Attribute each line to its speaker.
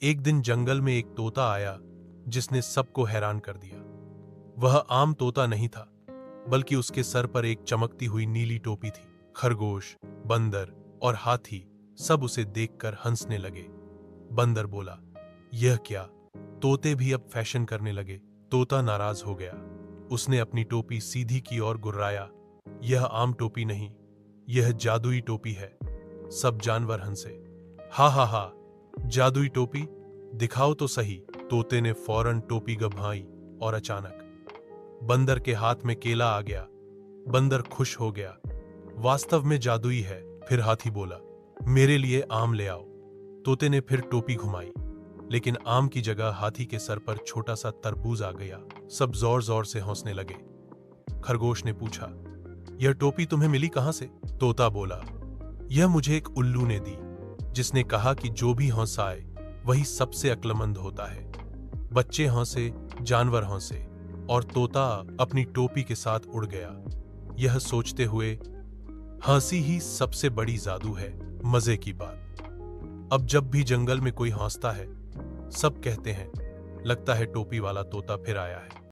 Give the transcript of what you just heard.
Speaker 1: एक दिन जंगल में एक तोता आया जिसने सबको हैरान कर दिया। वह आम तोता नहीं था, बल्कि उसके सर पर एक चमकती हुई नीली टोपी थी। खरगोश, बंदर और हाथी सब उसे देखकर हंसने लगे। बंदर बोला, यह क्या, तोते भी अब फैशन करने लगे। तोता नाराज हो गया। उसने अपनी टोपी सीधी की और गुर्राया, यह आम टोपी नहीं, यह जादुई टोपी है। सब जानवर हंसे। हा हा हा, जादुई टोपी, दिखाओ तो सही। तोते ने फौरन टोपी घुमाई और अचानक बंदर के हाथ में केला आ गया। बंदर खुश हो गया, वास्तव में जादुई है। फिर हाथी बोला, मेरे लिए आम ले आओ। तोते ने फिर टोपी घुमाई, लेकिन आम की जगह हाथी के सर पर छोटा सा तरबूज आ गया। सब जोर जोर से हंसने लगे। खरगोश ने पूछा, यह टोपी तुम्हें मिली कहां से? तोता बोला, यह मुझे एक उल्लू ने दी, जिसने कहा कि जो भी हंसाए वही सबसे अक्लमंद होता है। बच्चे हंसे, जानवर हंसे, और तोता अपनी टोपी के साथ उड़ गया, यह सोचते हुए, हंसी ही सबसे बड़ी जादू है। मजे की बात, अब जब भी जंगल में कोई हंसता है, सब कहते हैं, लगता है टोपी वाला तोता फिर आया है।